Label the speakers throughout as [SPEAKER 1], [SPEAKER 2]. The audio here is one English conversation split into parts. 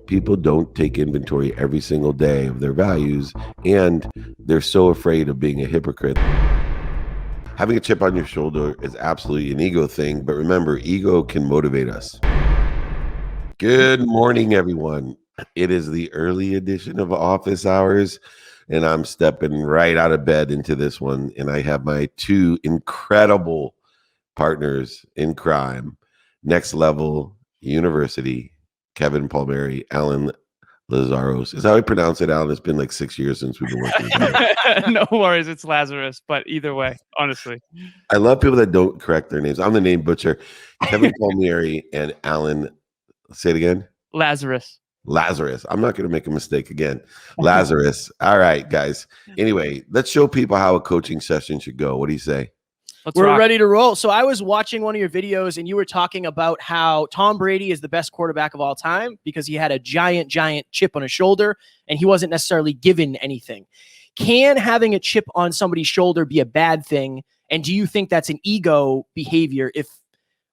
[SPEAKER 1] people don't take inventory every single day of their values, and they're so afraid of being a hypocrite. Having a chip on your shoulder is absolutely an ego thing, but remember, ego can motivate us. Good morning, everyone. It is the early edition of Office Hours, and I'm stepping right out of bed into this one, and I have my two incredible partners in crime, Next Level University, Kevin Palmieri, Alan Lazaros. Is that how I pronounce it, Alan? It's been like 6 years since we've been working together.
[SPEAKER 2] No worries, it's Lazaros, but either way, honestly.
[SPEAKER 1] I love people that don't correct their names. I'm the name butcher. Kevin Palmieri and Alan, say it again.
[SPEAKER 2] Lazaros.
[SPEAKER 1] I'm not going to make a mistake again. Lazaros. All right, guys. Anyway, let's show people how a coaching session should go. What do you say?
[SPEAKER 3] We're ready to roll. So I was watching one of your videos and you were talking about how Tom Brady is the best quarterback of all time because he had a giant chip on his shoulder and he wasn't necessarily given anything. Can having a chip on somebody's shoulder be a bad thing? And do you think that's an ego behavior? If,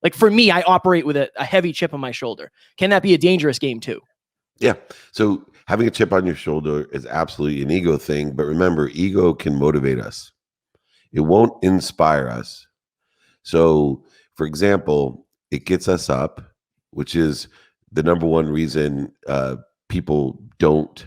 [SPEAKER 3] like for me, I operate with a heavy chip on my shoulder. Can that be a dangerous game too?
[SPEAKER 1] Yeah. So having a chip on your shoulder is absolutely an ego thing. But remember, ego can motivate us. It won't inspire us. So, for example, it gets us up, which is the number one reason people don't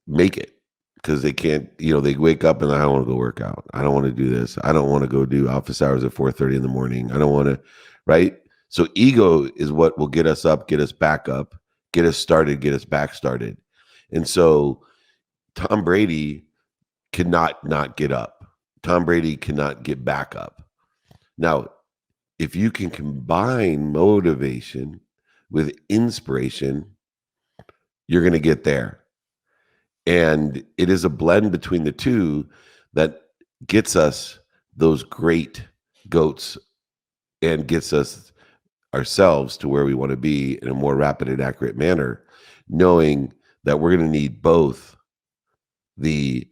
[SPEAKER 1] make it, because they can't, they wake up and I don't want to go work out. I don't want to do this. I don't want to go do office hours at 4:30 in the morning. I don't want to, right? So ego is what will get us up, get us back up, get us started, get us back started. And so Tom Brady cannot not get up. Tom Brady cannot get back up. Now, if you can combine motivation with inspiration, you're going to get there. And it is a blend between the two that gets us those great goats and gets us ourselves to where we want to be in a more rapid and accurate manner, knowing that we're going to need both the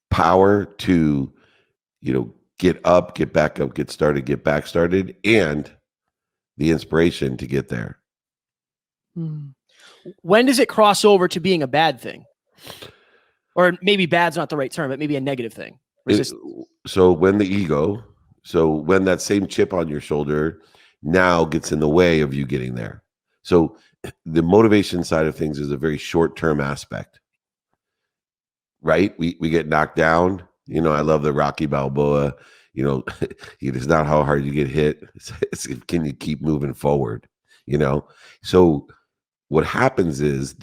[SPEAKER 1] power to, get up, get back up, get started, get back started, and the inspiration to get there.
[SPEAKER 3] When does it cross over to being a bad thing? Or maybe bad's not the right term, but maybe a negative thing.
[SPEAKER 1] So when when that same chip on your shoulder now gets in the way of you getting there. So the motivation side of things is a very short-term aspect. Right? We get knocked down. I love the Rocky Balboa, it's not how hard you get hit. It's can you keep moving forward, So what happens is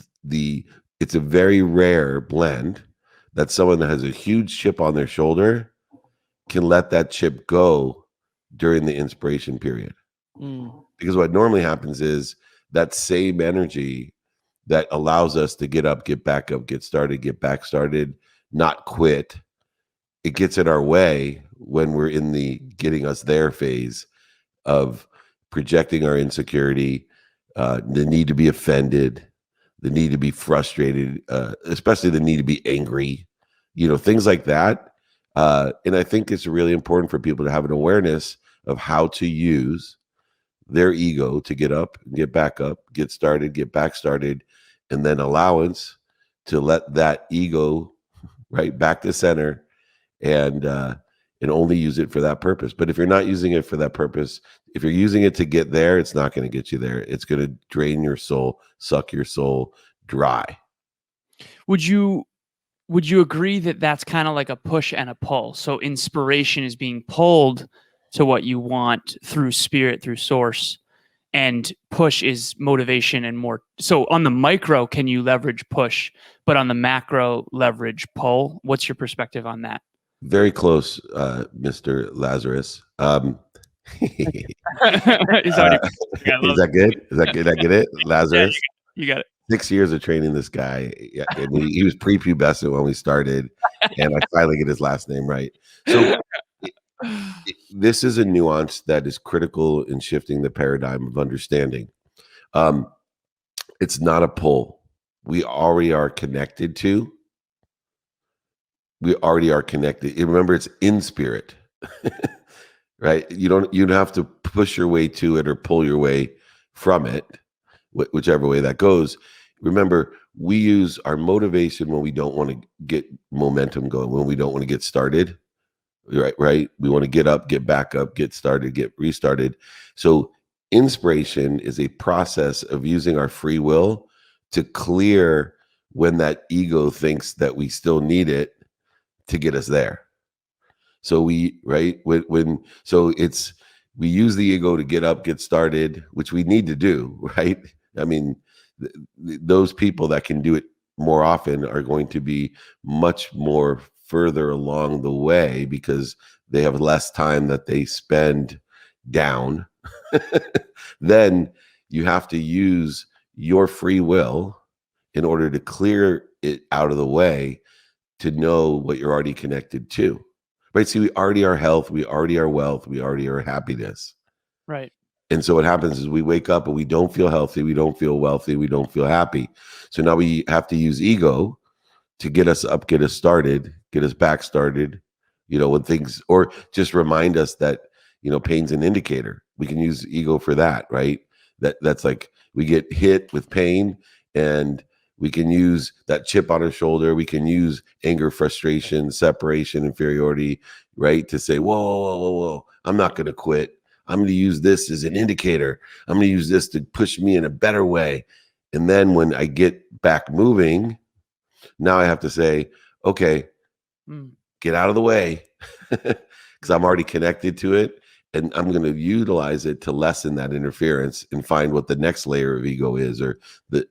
[SPEAKER 1] it's a very rare blend that someone that has a huge chip on their shoulder can let that chip go during the inspiration period. Because what normally happens is that same energy that allows us to get up, get back up, get started, get back started, not quit. It gets in our way when we're in the getting us there phase of projecting our insecurity, the need to be offended, the need to be frustrated, especially the need to be angry, things like that. And I think it's really important for people to have an awareness of how to use their ego to get up, get back up, get started, get back started, and then allowance to let that ego right back to center and only use it for that purpose. But if you're not using it for that purpose, if you're using it to get there, it's not going to get you there. It's going to drain your soul, suck your soul dry.
[SPEAKER 2] Would you agree that that's kind of like a push and a pull? So inspiration is being pulled to what you want through spirit, through source, and push is motivation and more. So on the micro, can you leverage push, but on the macro, leverage pull? What's your perspective on that?
[SPEAKER 1] Very close, Mr. Lazaros.
[SPEAKER 2] Is
[SPEAKER 1] that good? Is that good? I get it, Lazaros.
[SPEAKER 2] Yeah, you got it.
[SPEAKER 1] 6 years of training this guy. Yeah, and he was prepubescent when we started, and I finally get his last name right. So this is a nuance that is critical in shifting the paradigm of understanding. It's not a pull. We already are connected to. Remember, it's in spirit, right? You don't have to push your way to it or pull your way from it. whichever way that goes. Remember, we use our motivation when we don't want to get momentum going, when we don't want to get started. Right. We want to get up, get back up, get started, get restarted. So inspiration is a process of using our free will to clear when that ego thinks that we still need it to get us there. So we use the ego to get up, get started, which we need to do, right? I mean, those people that can do it more often are going to be much more further along the way because they have less time that they spend down. Then you have to use your free will in order to clear it out of the way to know what you're already connected to. Right? See, we already are health, we already are wealth, we already are happiness.
[SPEAKER 2] Right.
[SPEAKER 1] And so what happens is we wake up and we don't feel healthy, we don't feel wealthy, we don't feel happy. So now we have to use ego to get us up, get us started, get us back started, when things, or just remind us that, pain's an indicator. We can use ego for that, right? That's like we get hit with pain and we can use that chip on our shoulder. We can use anger, frustration, separation, inferiority, right? To say, whoa, I'm not going to quit. I'm going to use this as an indicator. I'm going to use this to push me in a better way. And then when I get back moving, now I have to say, okay, get out of the way because I'm already connected to it. And I'm going to utilize it to lessen that interference and find what the next layer of ego is, or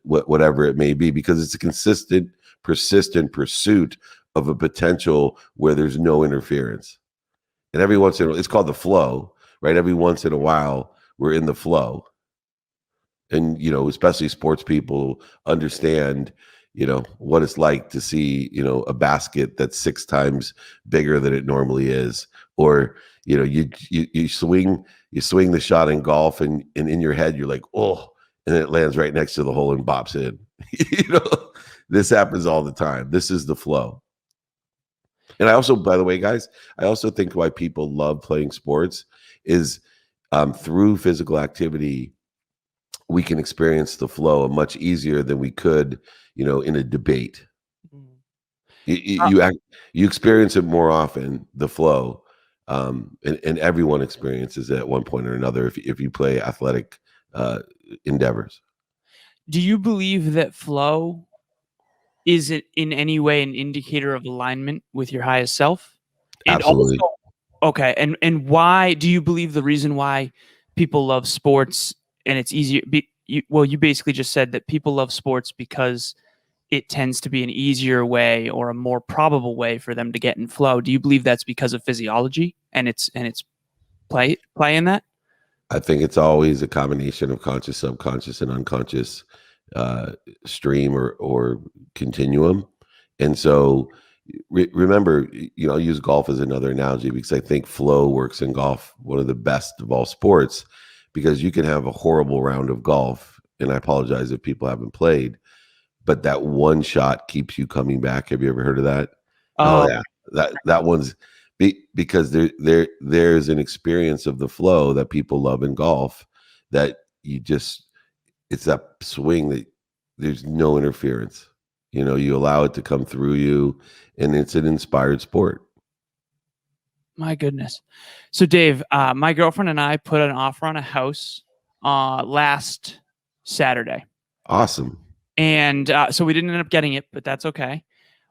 [SPEAKER 1] whatever it may be, because it's a consistent, persistent pursuit of a potential where there's no interference. And every once in a while, it's called the flow, right? Every once in a while, we're in the flow. And, especially sports people understand, what it's like to see, a basket that's 6 times bigger than it normally is. Or, you swing the shot in golf and in your head, you're like, oh, and it lands right next to the hole and bops in. This happens all the time. This is the flow. And I also, by the way, guys, I also think why people love playing sports is through physical activity, we can experience the flow much easier than we could, in a debate. You experience it more often, the flow. And everyone experiences it at one point or another if you play athletic endeavors.
[SPEAKER 2] Do you believe that flow is it in any way an indicator of alignment with your highest self? And
[SPEAKER 1] Absolutely.
[SPEAKER 2] Also, okay, and why do you believe the reason why people love sports and it's easier? You basically just said that people love sports because it tends to be an easier way or a more probable way for them to get in flow. Do you believe that's because of physiology and it's play in that?
[SPEAKER 1] I think it's always a combination of conscious, subconscious, and unconscious stream or continuum. And so remember, I'll use golf as another analogy because I think flow works in golf, one of the best of all sports, because you can have a horrible round of golf. And I apologize if people haven't played, but that one shot keeps you coming back. Have you ever heard of that? Oh yeah. That one's because there's an experience of the flow that people love in golf that it's that swing that there's no interference. You allow it to come through you, and it's an inspired sport.
[SPEAKER 2] My goodness. So Dave, my girlfriend and I put an offer on a house last Saturday.
[SPEAKER 1] Awesome.
[SPEAKER 2] And so we didn't end up getting it, but that's okay.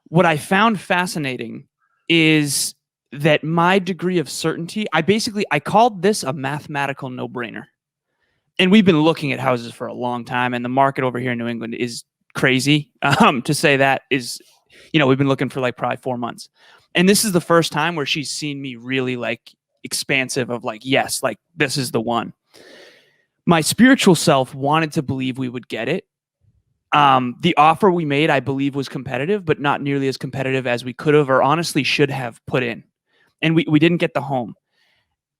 [SPEAKER 2] What I found fascinating is that my degree of certainty, I called this a mathematical no-brainer. And we've been looking at houses for a long time, and the market over here in New England is crazy. To say that is, we've been looking for like probably 4 months. And this is the first time where she's seen me really like expansive of like, yes, like this is the one. My spiritual self wanted to believe we would get it. The offer we made, I believe, was competitive, but not nearly as competitive as we could have or honestly should have put in. And we didn't get the home.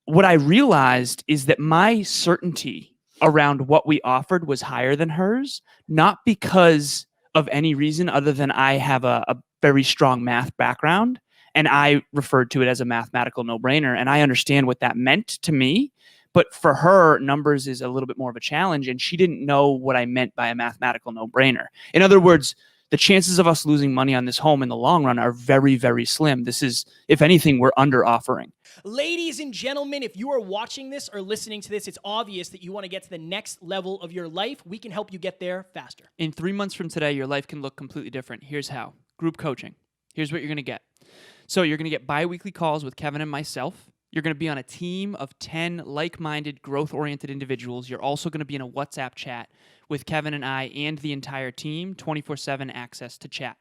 [SPEAKER 2] What I realized is that my certainty around what we offered was higher than hers, not because of any reason other than I have a very strong math background, and I referred to it as a mathematical no-brainer, and I understand what that meant to me. But for her, numbers is a little bit more of a challenge, and she didn't know what I meant by a mathematical no-brainer. In other words, the chances of us losing money on this home in the long run are very, very slim. This is, if anything, we're under offering.
[SPEAKER 3] Ladies and gentlemen, if you are watching this or listening to this, it's obvious that you want to get to the next level of your life. We can help you get there faster.
[SPEAKER 2] In 3 months from today, your life can look completely different. Here's how. Group coaching. Here's what you're going to get. So you're going to get bi-weekly calls with Kevin and myself. You're going to be on a team of 10 like-minded, growth-oriented individuals. You're also going to be in a WhatsApp chat with Kevin and I and the entire team, 24/7 access to chat.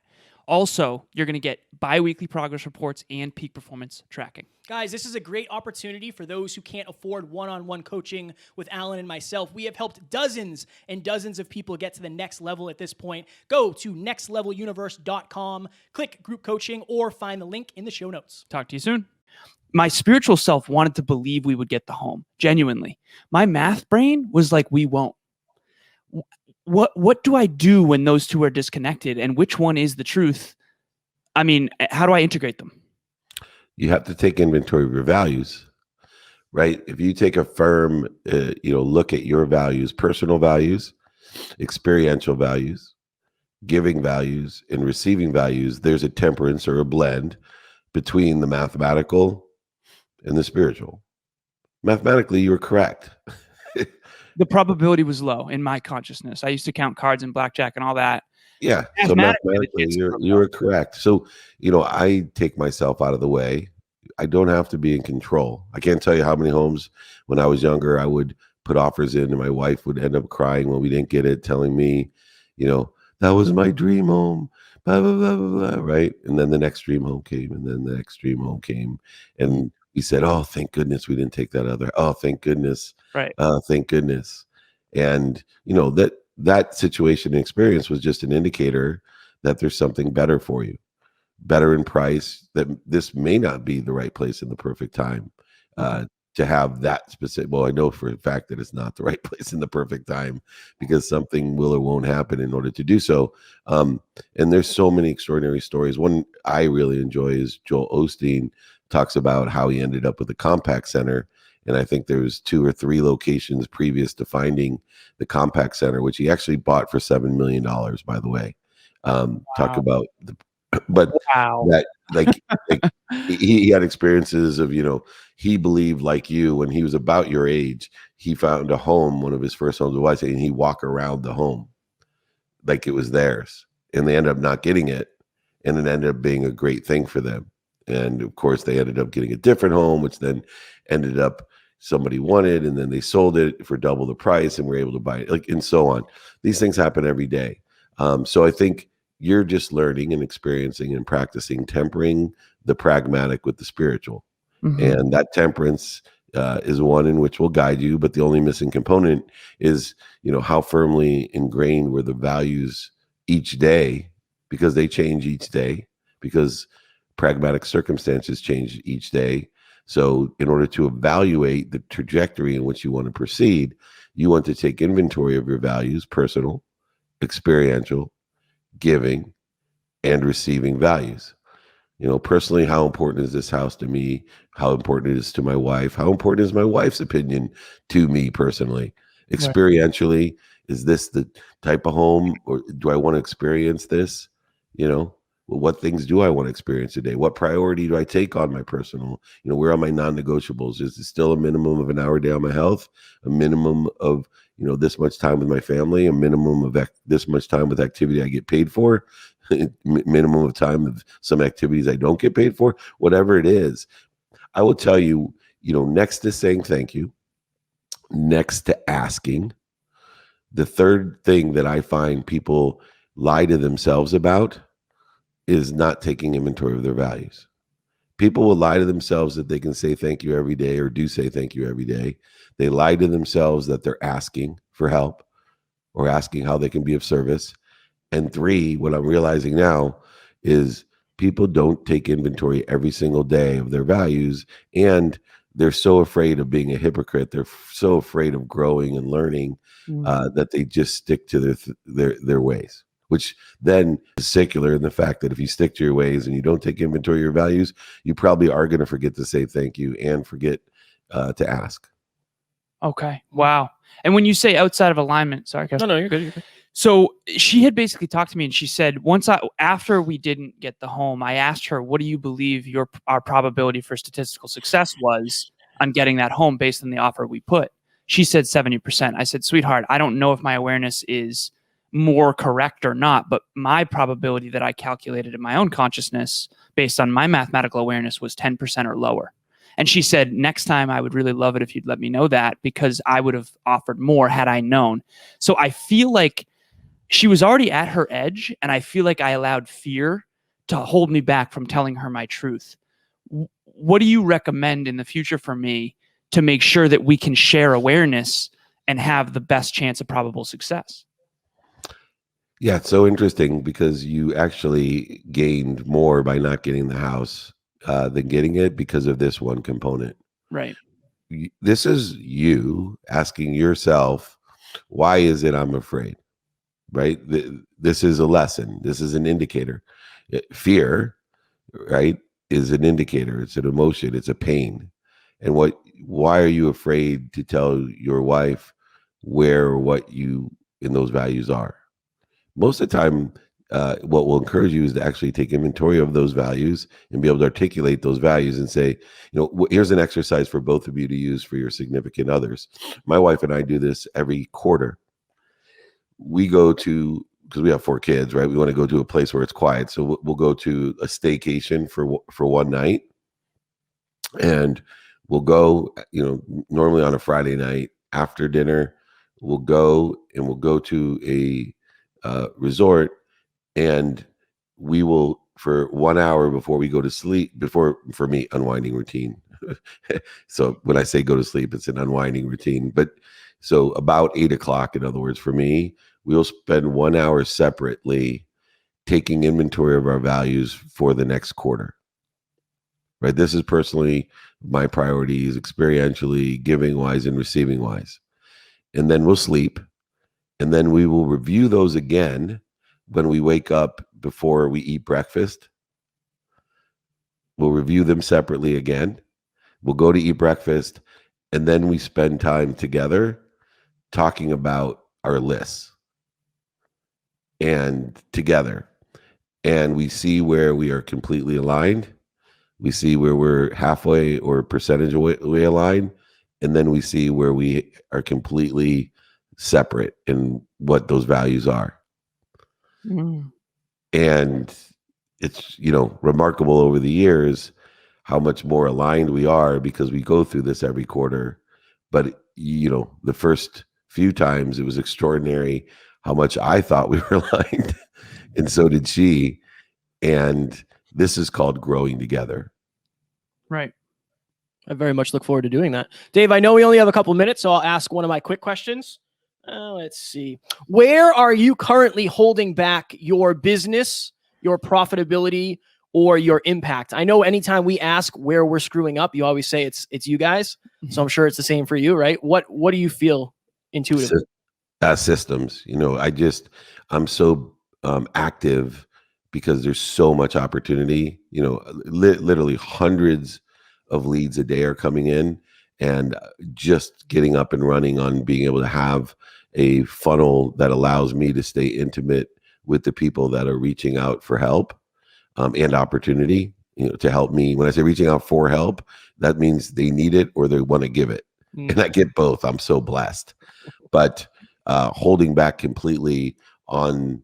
[SPEAKER 2] Also, you're going to get bi-weekly progress reports and peak performance tracking.
[SPEAKER 3] Guys, this is a great opportunity for those who can't afford one-on-one coaching with Alan and myself. We have helped dozens and dozens of people get to the next level at this point. Go to nextleveluniverse.com, click group coaching, or find the link in the show notes.
[SPEAKER 2] Talk to you soon. My spiritual self wanted to believe we would get the home, genuinely. My math brain was like, we won't. What do I do when those two are disconnected, and which one is the truth? I mean, how do I integrate them?
[SPEAKER 1] You have to take inventory of your values, right? If you take a firm, look at your values, personal values, experiential values, giving values, and receiving values, there's a temperance or a blend between the mathematical and the spiritual. Mathematically, you're correct.
[SPEAKER 2] The probability was low in my consciousness. I used to count cards and blackjack and all that.
[SPEAKER 1] Yeah. So mathematically, you're correct. So, I take myself out of the way. I don't have to be in control. I can't tell you how many homes when I was younger, I would put offers in and my wife would end up crying when we didn't get it, telling me, that was my dream home, blah, blah, blah, blah, blah, right? And then the next dream home came, and then the next dream home came. And we said, oh, thank goodness we didn't take that other. Oh, thank goodness.
[SPEAKER 2] Right.
[SPEAKER 1] Thank goodness. And, that situation and experience was just an indicator that there's something better for you, better in price, that this may not be the right place in the perfect time to have that specific. Well, I know for a fact that it's not the right place in the perfect time because something will or won't happen in order to do so. And there's so many extraordinary stories. One I really enjoy is Joel Osteen talks about how he ended up with a compact center. And I think there's 2 or 3 locations previous to finding the compact center, which he actually bought for $7 million, by the way.
[SPEAKER 2] Wow.
[SPEAKER 1] Talk about but
[SPEAKER 2] wow.
[SPEAKER 1] That like he had experiences of, he believed like you when he was about your age, he found a home, one of his first homes was, and he walked around the home like it was theirs. And they ended up not getting it. And it ended up being a great thing for them. And of course, they ended up getting a different home, which then ended up somebody wanted, and then they sold it for double the price and were able to buy it, and so on. These things happen every day. So I think you're just learning and experiencing and practicing tempering the pragmatic with the spiritual. Mm-hmm. And that temperance is one in which will guide you. But the only missing component is, how firmly ingrained were the values each day, because they change each day, because pragmatic circumstances change each day. So in order to evaluate the trajectory in which you want to proceed, you want to take inventory of your values, personal, experiential, giving, and receiving values. Personally, how important is this house to me? How important it is to my wife? How important is my wife's opinion to me personally? Experientially, is this the type of home, or do I want to experience this? What things do I want to experience today? What priority do I take on my personal? Where are my non-negotiables? Is it still a minimum of an hour a day on my health? A minimum of, this much time with my family? A minimum of this much time with activity I get paid for? Minimum of time of some activities I don't get paid for? Whatever it is, I will tell you, next to saying thank you, next to asking, the third thing that I find people lie to themselves about is not taking inventory of their values. People will lie to themselves that they can say thank you every day or do say thank you every day. They lie to themselves that they're asking for help or asking how they can be of service. And 3, what I'm realizing now is people don't take inventory every single day of their values, and they're so afraid of being a hypocrite. They're so afraid of growing and learning that they just stick to their ways, which then is secular in the fact that if you stick to your ways and you don't take inventory of your values, you probably are going to forget to say thank you and forget to ask.
[SPEAKER 2] Okay. Wow. And when you say outside of alignment, sorry, Kev.
[SPEAKER 3] No, you're good. You're good.
[SPEAKER 2] So she had basically talked to me and she said, after we didn't get the home, I asked her, what do you believe our probability for statistical success was on getting that home based on the offer we put? She said 70%. I said, sweetheart, I don't know if my awareness is more correct or not, but my probability that I calculated in my own consciousness based on my mathematical awareness was 10% or lower. And she said, next time I would really love it if you'd let me know that, because I would have offered more had I known. So I feel like she was already at her edge, and I feel like I allowed fear to hold me back from telling her my truth. What do you recommend in the future for me to make sure that we can share awareness and have the best chance of probable success?
[SPEAKER 1] Yeah, it's so interesting because you actually gained more by not getting the house than getting it because of this one component.
[SPEAKER 2] Right.
[SPEAKER 1] This is you asking yourself, why is it I'm afraid? Right? This is a lesson. This is an indicator. Fear, right, is an indicator. It's an emotion. It's a pain. And why are you afraid to tell your wife where or what you in those values are? Most of the time, what will encourage you is to actually take inventory of those values and be able to articulate those values and say, here's an exercise for both of you to use for your significant others. My wife and I do this every quarter. We go to, because we have 4 kids, right? We want to go to a place where it's quiet. So we'll go to a staycation for one night. And we'll go, normally on a Friday night after dinner, we'll go to a resort, and we will, for 1 hour before we go to sleep, for me, unwinding routine. So when I say go to sleep, it's an unwinding routine. But so about 8:00, in other words, for me, we'll spend 1 hour separately taking inventory of our values for the next quarter. Right? This is personally my priorities, experientially, giving wise and receiving wise. And then we'll sleep. And then we will review those again when we wake up before we eat breakfast. We'll review them separately again. We'll go to eat breakfast. And then we spend time together talking about our lists and together. And we see where we are completely aligned. We see where we're halfway or percentage way aligned. And then we see where we are completely separate in what those values are. Mm. And it's, remarkable over the years how much more aligned we are because we go through this every quarter. But, the first few times it was extraordinary how much I thought we were aligned. And so did she. And this is called growing together.
[SPEAKER 2] Right.
[SPEAKER 3] I very much look forward to doing that. Dave, I know we only have a couple minutes, so I'll ask one of my quick questions. Let's see. Where are you currently holding back your business, your profitability, or your impact? I know anytime we ask where we're screwing up, you always say it's you guys. So I'm sure it's the same for you, right? What do you feel intuitively?
[SPEAKER 1] Systems. I'm so active because there's so much opportunity. Literally hundreds of leads a day are coming in, and just getting up and running on being able to have a funnel that allows me to stay intimate with the people that are reaching out for help and opportunity, to help me. When I say reaching out for help, that means they need it or they want to give it. And I get both. I'm so blessed. But holding back completely on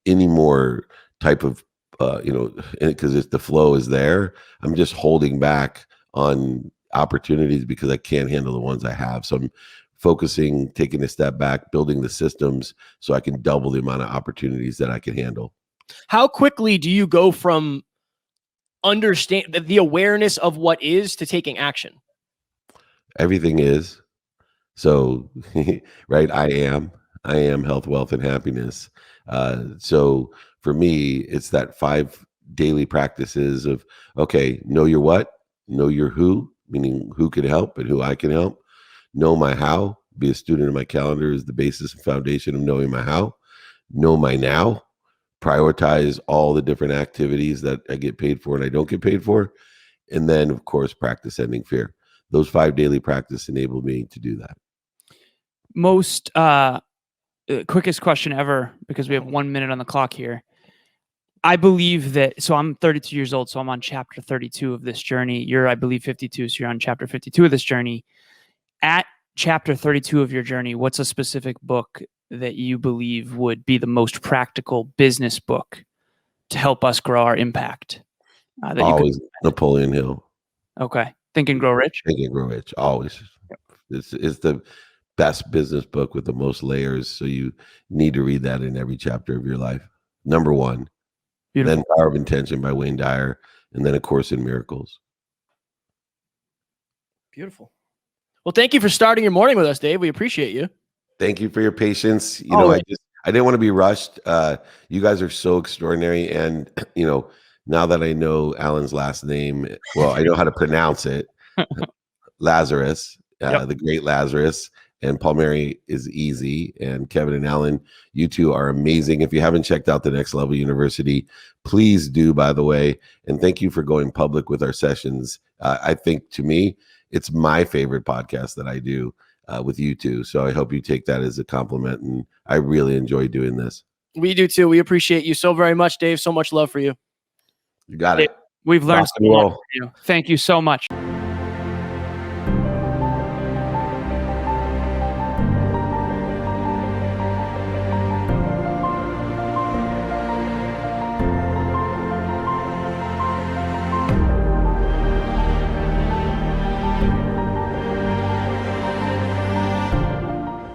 [SPEAKER 1] any more type of, because the flow is there. I'm just holding back on opportunities because I can't handle the ones I have. So I'm focusing, taking a step back, building the systems so I can double the amount of opportunities that I can handle.
[SPEAKER 3] How quickly do you go from understand the awareness of what is to taking action?
[SPEAKER 1] Everything is. So, right, I am health, wealth, and happiness. So for me, it's that 5 daily practices of, okay, know your what, know your who, meaning who can help and who I can help. Know my how, be a student of my calendar is the basis and foundation of knowing my how. Know my now, prioritize all the different activities that I get paid for and I don't get paid for. And then, of course, practice ending fear. those 5 daily practice enabled me to do that.
[SPEAKER 2] Most quickest question ever, because we have 1 minute on the clock here. I believe that, so I'm 32 years old, so I'm on chapter 32 of this journey. You're, I believe, 52, so you're on chapter 52 of this journey. At chapter 32 of your journey, what's a specific book that you believe would be the most practical business book to help us grow our impact?
[SPEAKER 1] Always Napoleon Hill.
[SPEAKER 2] Okay. Think and Grow Rich?
[SPEAKER 1] Think and Grow Rich, always. It's the best business book with the most layers, so you need to read that in every chapter of your life. Number one.
[SPEAKER 2] Beautiful.
[SPEAKER 1] Then Power of Intention by Wayne Dyer, and then A Course in Miracles.
[SPEAKER 3] Beautiful. Well, thank you for starting your morning with us, Dave. We appreciate you.
[SPEAKER 1] Thank you for your patience. You know, I didn't want to be rushed. You guys are so extraordinary, and you know, now that I know Alan's last name, well, I know how to pronounce it. Lazaros, the great Lazaros. And Palmieri is easy. And Kevin and Alan, you two are amazing. If you haven't checked out the Next Level University, please do, by the way. And thank you for going public with our sessions. I think, to me, it's my favorite podcast that I do with you two. So I hope you take that as a compliment. And I really enjoy doing this.
[SPEAKER 3] We do too. We appreciate you so very much, Dave. So much love for you.
[SPEAKER 1] You got it.
[SPEAKER 2] We've learned so much from you. Thank you so much.